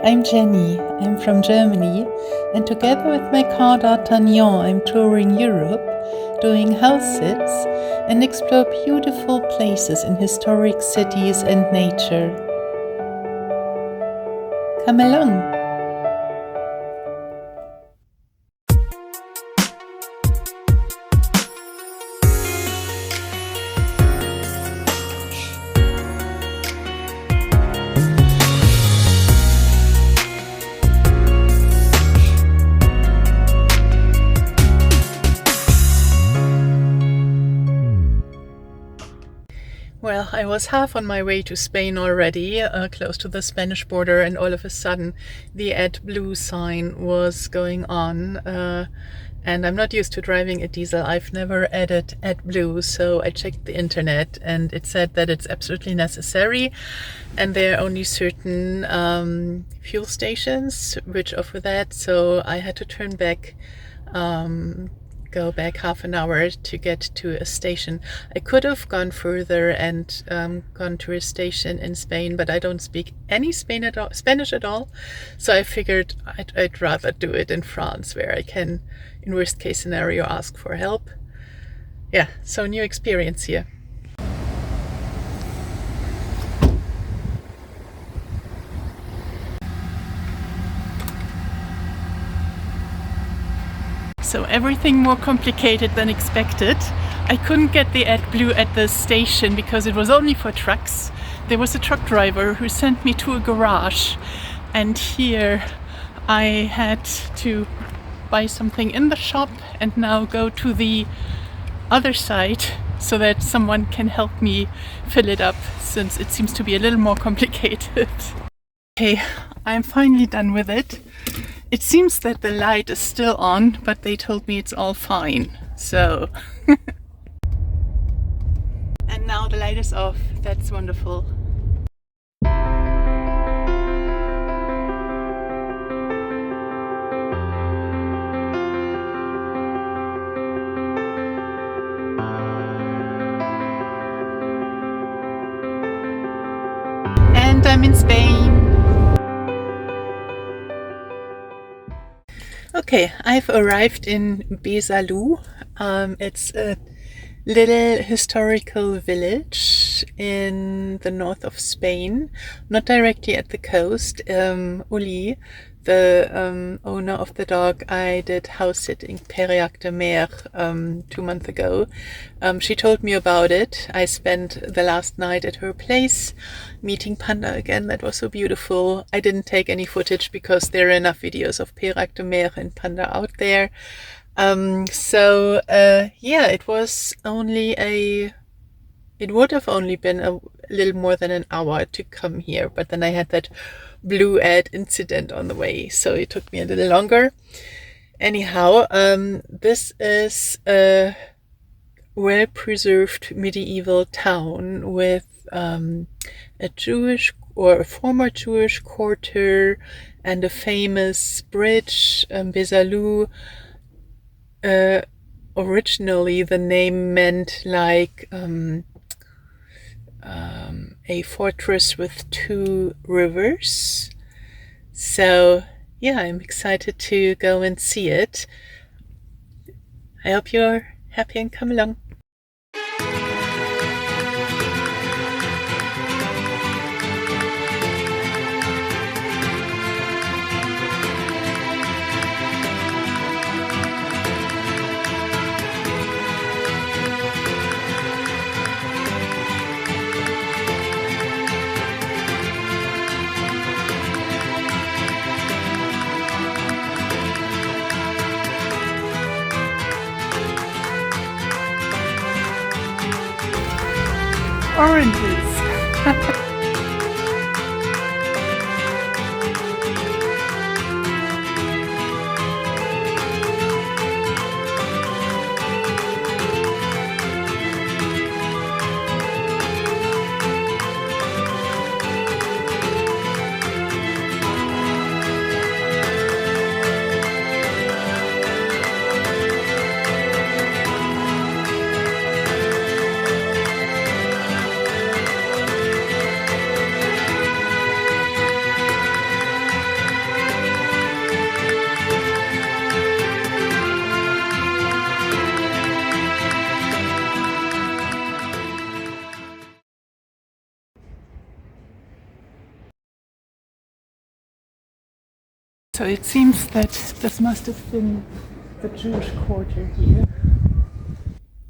I'm Jenny, I'm from Germany, and together with my car D'Artagnan, I'm touring Europe, doing house sits, and explore beautiful places in historic cities and nature. Come along! Well, I was half on my way to Spain already, close to the Spanish border, and all of a sudden the AdBlue sign was going on. And I'm not used to driving a diesel. I've never added AdBlue, so I checked the internet and it said that it's absolutely necessary. And there are only certain fuel stations which offer that, so I had to turn back. Go back half an hour to get to a station. I could have gone further and gone to a station in Spain, but I don't speak any Spanish at all, so I figured I'd rather do it in France, where I can, in worst case scenario, ask for help. Yeah, so new experience here. So everything more complicated than expected. I couldn't get the AdBlue at the station because it was only for trucks. There was a truck driver who sent me to a garage, and here I had to buy something in the shop and now go to the other side so that someone can help me fill it up, since it seems to be a little more complicated. Okay, I'm finally done with it. It seems that the light is still on, but they told me it's all fine, so... And now the light is off. That's wonderful. And I'm in Spain. Okay, I've arrived in Besalú. It's a little historical village in the north of Spain, not directly at the coast. Uli, the owner of the dog I did house sitting Périac de Mer 2 months ago, she told me about it. I spent the last night at her place meeting Panda again. That was so beautiful. I didn't take any footage because there are enough videos of Périac de Mer and Panda out there. Yeah, it would have only been a little more than an hour to come here, but then I had that blue ad incident on the way, so it took me a little longer. Anyhow, this is a well-preserved medieval town with a Jewish or a former Jewish quarter and a famous bridge, Besalú. Originally the name meant like a fortress with 2 rivers. So yeah, I'm excited to go and see it. I hope you're happy and come along. Oranges. So it seems that this must have been the Jewish quarter here.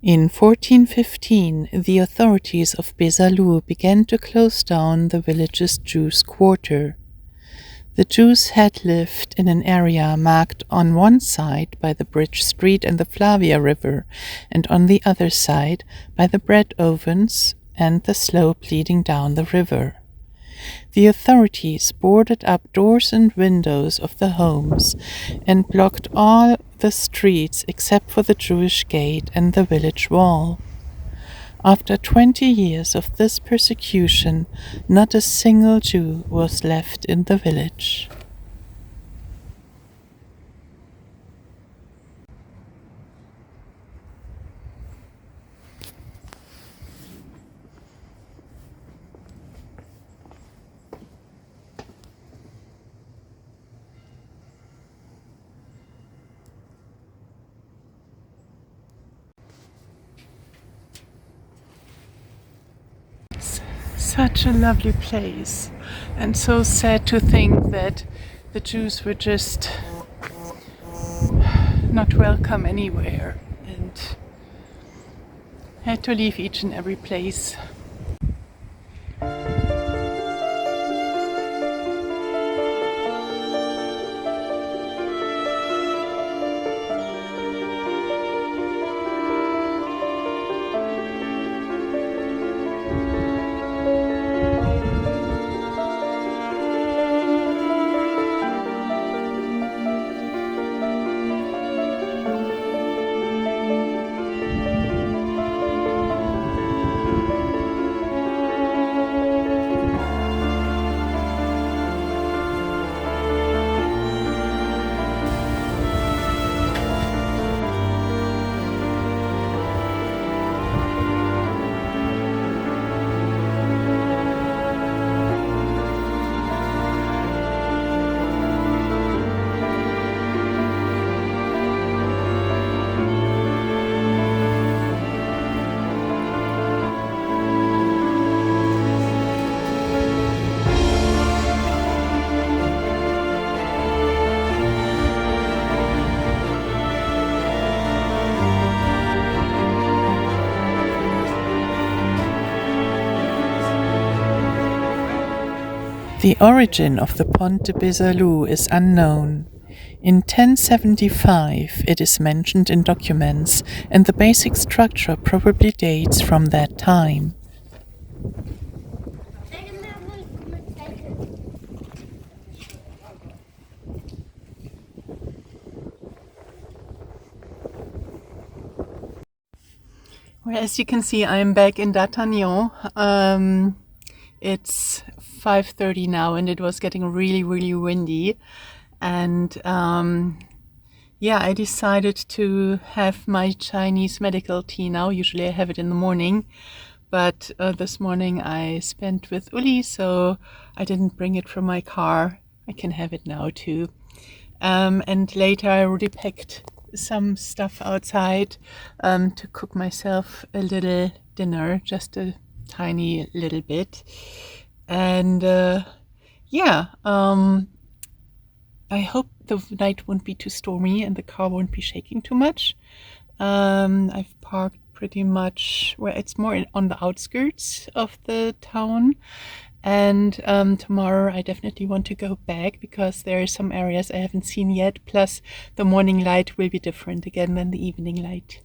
In 1415, the authorities of Besalú began to close down the village's Jews' quarter. The Jews had lived in an area marked on one side by the Bridge Street and the Flavia River, and on the other side by the bread ovens and the slope leading down the river. The authorities boarded up doors and windows of the homes and blocked all the streets except for the Jewish gate and the village wall. After 20 years of this persecution, not a single Jew was left in the village. Such a lovely place, and so sad to think that the Jews were just not welcome anywhere and had to leave each and every place. The origin of the Pont de Besalú is unknown. In 1075 it is mentioned in documents, and the basic structure probably dates from that time. Well, as you can see, I'm back in D'Artagnan. It's 5:30 now, and it was getting really windy. And yeah, I decided to have my Chinese medical tea now. Usually I have it in the morning, but this morning I spent with Uli, so I didn't bring it from my car. I can have it now too. And later I already packed some stuff outside to cook myself a little dinner, just a tiny little bit. And yeah, I hope the night won't be too stormy and the car won't be shaking too much. I've parked pretty much where it's more on the outskirts of the town. And tomorrow I definitely want to go back because there are some areas I haven't seen yet. Plus the morning light will be different again than the evening light.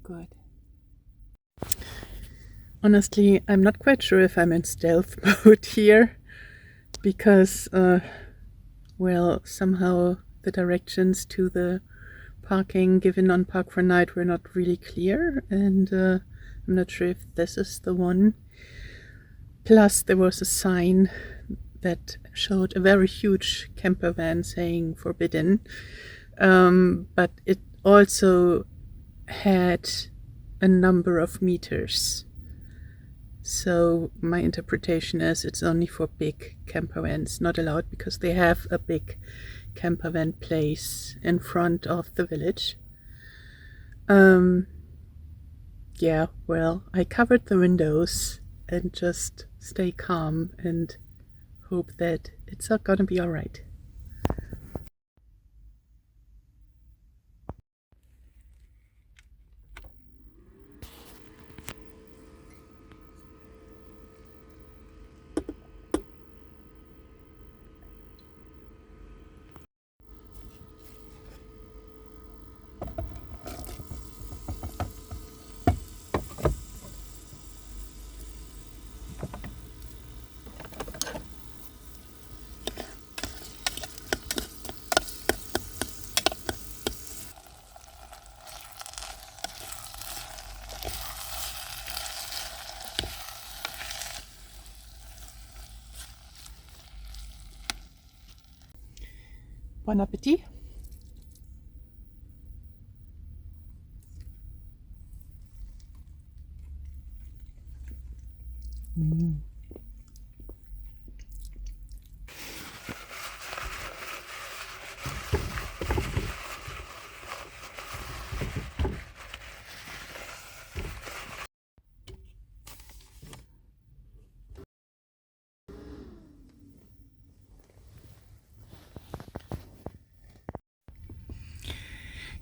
Good. Honestly, I'm not quite sure if I'm in stealth mode here because, well, somehow the directions to the parking given on Park for Night were not really clear, and I'm not sure if this is the one. Plus there was a sign that showed a very huge camper van saying forbidden, but it also had a number of meters. So my interpretation is it's only for big camper vans, not allowed, because they have a big camper van place in front of the village. Yeah, well, I covered the windows and just stay calm and hope that it's not gonna be alright. Bon appetit!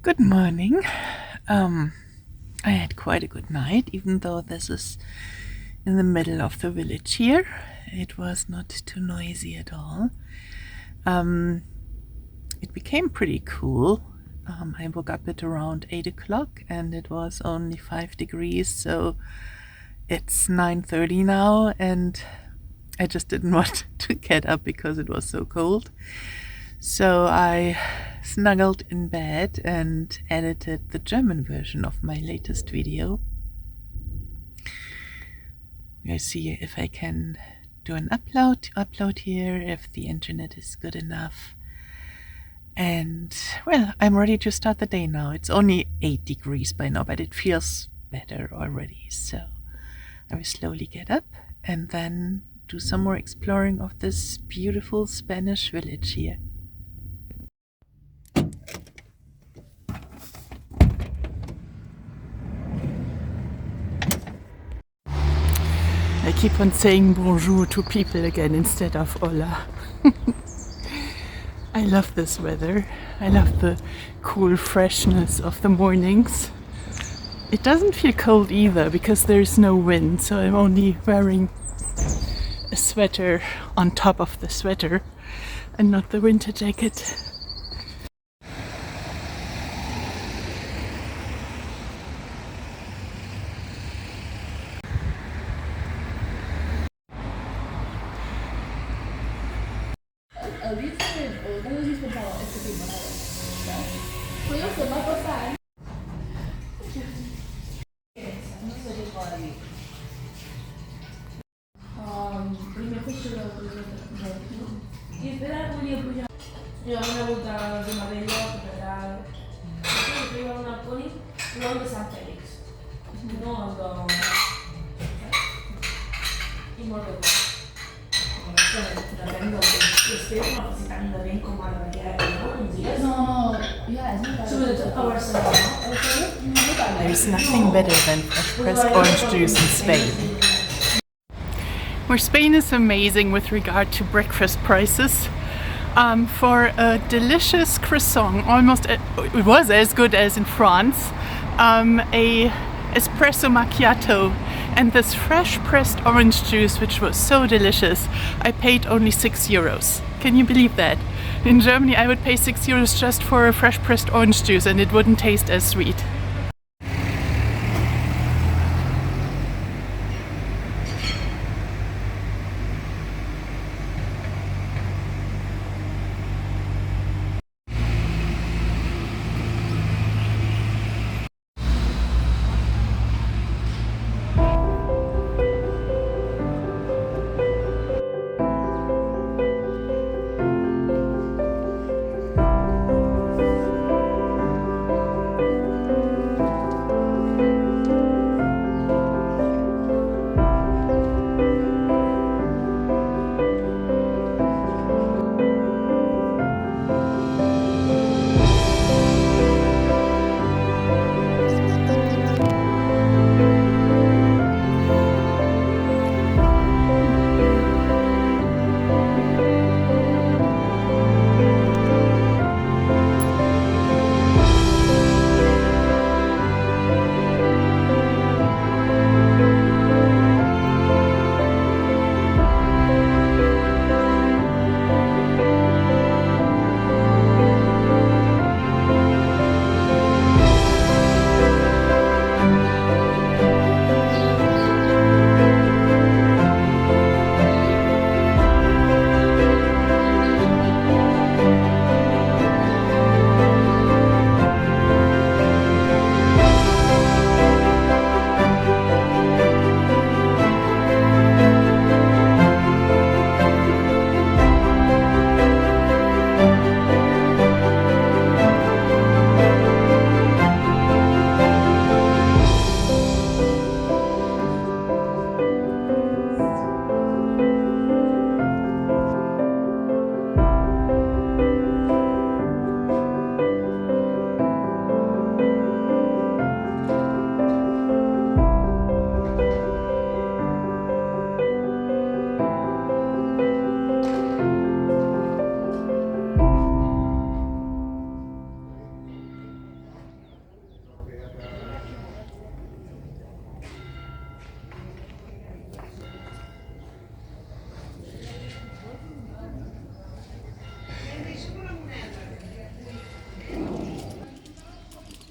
Good morning. I had quite a good night, even though this is in the middle of the village here. It was not too noisy at all. It became pretty cool. I woke up at around 8 o'clock and it was only 5 degrees, so it's 9:30 now, and I just didn't want to get up because it was so cold. So I snuggled in bed and edited the German version of my latest video. We'll see if I can do an upload here, if the internet is good enough. And well, I'm ready to start the day now. It's only 8 degrees by now, but it feels better already. So I will slowly get up and then do some more exploring of this beautiful Spanish village here. I keep on saying bonjour to people again instead of hola. I love this weather. I love the cool freshness of the mornings. It doesn't feel cold either because there's no wind, so I'm only wearing a sweater on top of the sweater and not the winter jacket. Io una volta di Madello per prima una pony, non di San Felix, non in modo da prendo lo stesso, ma si cambia ben con mano perché no, yeah, There's nothing better than fresh pressed orange juice in Spain. Where Spain is amazing with regard to breakfast prices. For a delicious croissant, it was as good as in France, a espresso macchiato and this fresh pressed orange juice, which was so delicious, I paid only 6 euros. Can you believe that? In Germany I would pay 6 euros just for a fresh pressed orange juice and it wouldn't taste as sweet.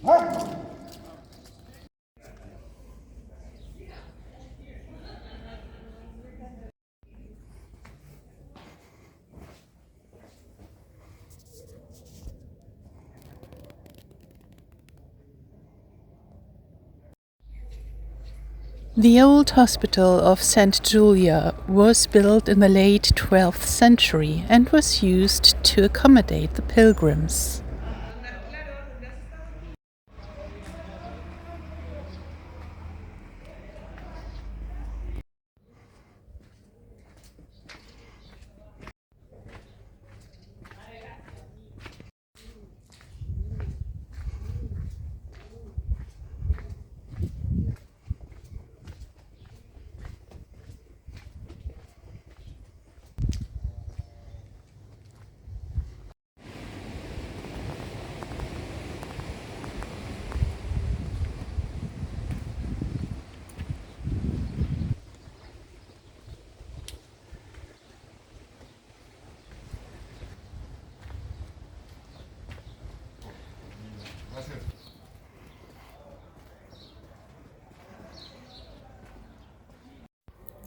The old hospital of St. Julia was built in the late 12th century and was used to accommodate the pilgrims.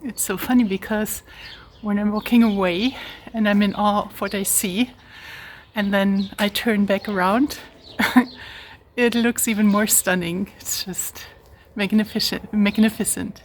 It's so funny because when I'm walking away and I'm in awe of what I see, and then I turn back around, it looks even more stunning. It's just magnificent.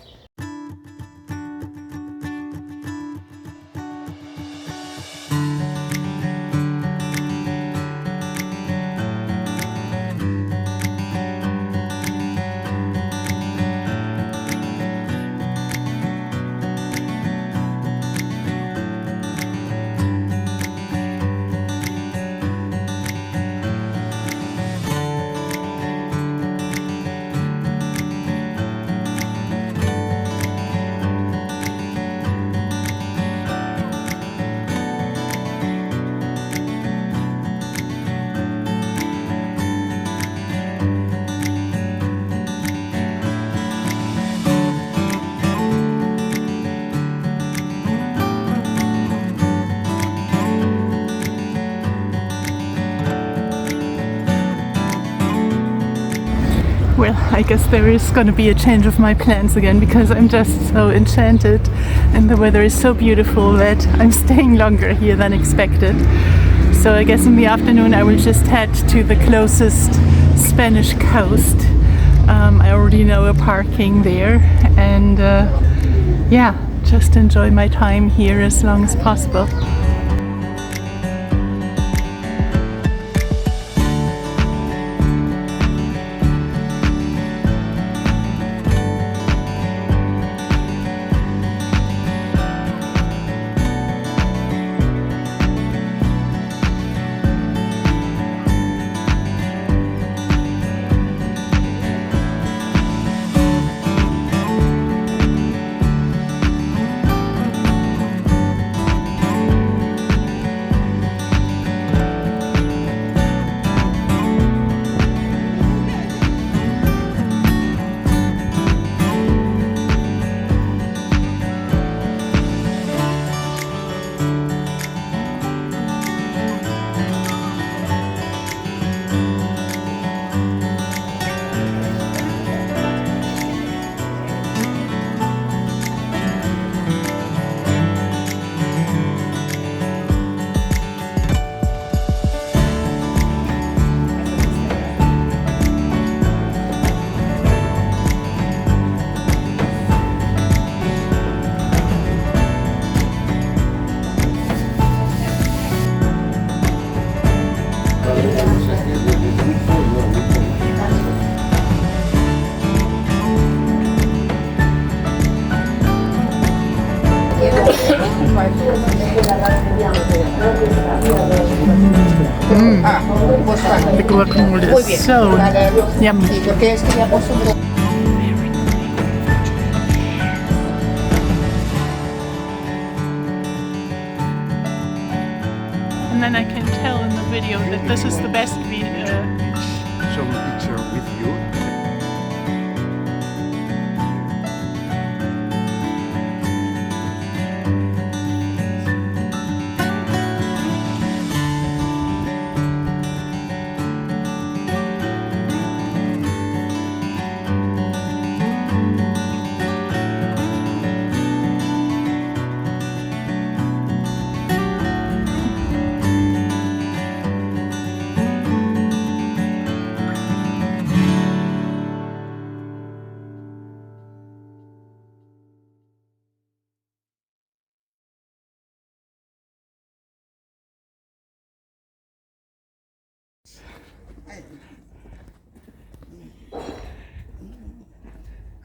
Well, I guess there is going to be a change of my plans again because I'm just so enchanted and the weather is so beautiful that I'm staying longer here than expected. So I guess in the afternoon I will just head to the closest Spanish coast. I already know a parking there and yeah, just enjoy my time here as long as possible. The guacamole is so yummy. And then I can tell in the video that this is the best video. Show a picture with you.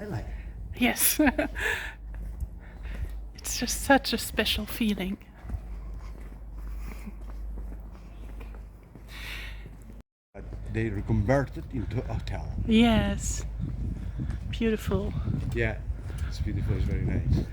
I like it. Yes. It's just such a special feeling. But they reconverted into a hotel. Yes. Beautiful. Yeah, it's beautiful. It's very nice.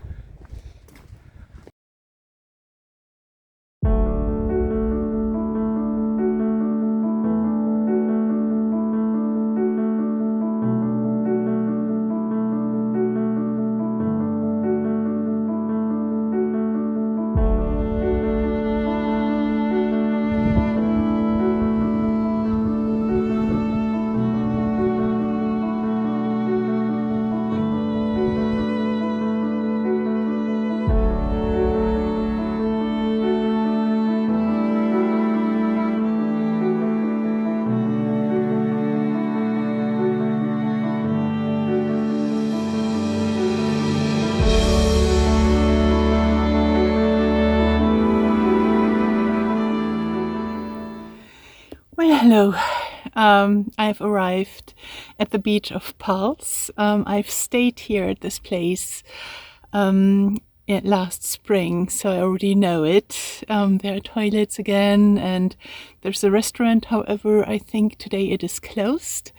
Well, hello. I've arrived at the beach of Pulse. I've stayed here at this place last spring, so I already know it. There are toilets again, and there's a restaurant. However, I think today it is closed,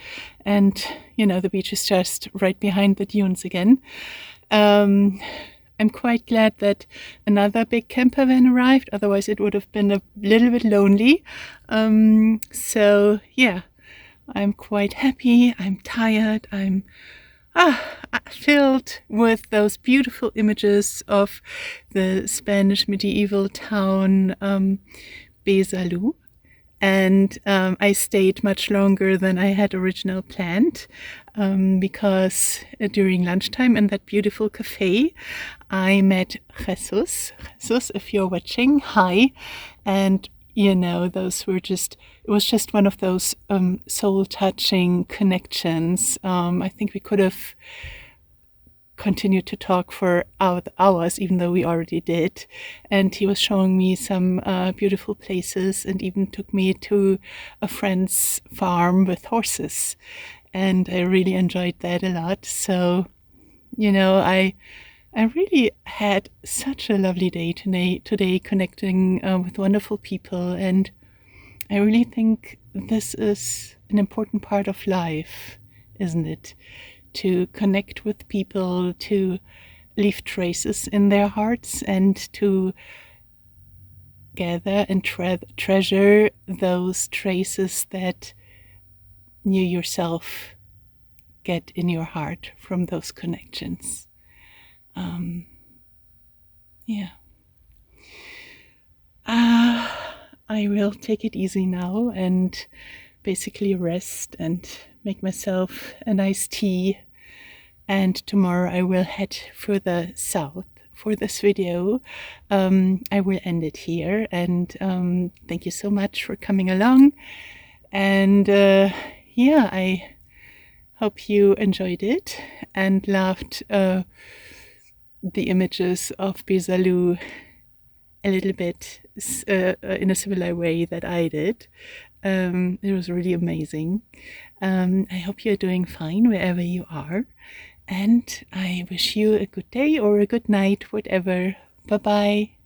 and you know, the beach is just right behind the dunes again. I'm quite glad that another big camper van arrived, otherwise it would have been a little bit lonely. So yeah, I'm quite happy, I'm tired, I'm filled with those beautiful images of the Spanish medieval town Besalú. And I stayed much longer than I had originally planned because during lunchtime in that beautiful cafe I met Jesus. Jesus, if you're watching, hi. And you know, it was just one of those soul-touching connections. I think we could have continued to talk for hours, even though we already did. And he was showing me some beautiful places and even took me to a friend's farm with horses. And I really enjoyed that a lot. So, you know, I really had such a lovely day today connecting with wonderful people. And I really think this is an important part of life, isn't it? To connect with people, to leave traces in their hearts, and to gather and treasure those traces that you yourself get in your heart from those connections. Yeah. I will take it easy now and basically rest and make myself a nice tea. And tomorrow I will head further south for this video. I will end it here, and thank you so much for coming along. And yeah, I hope you enjoyed it and loved the images of Besalú a little bit in a similar way that I did. It was really amazing. I hope you're doing fine wherever you are, and I wish you a good day or a good night, whatever. Bye bye.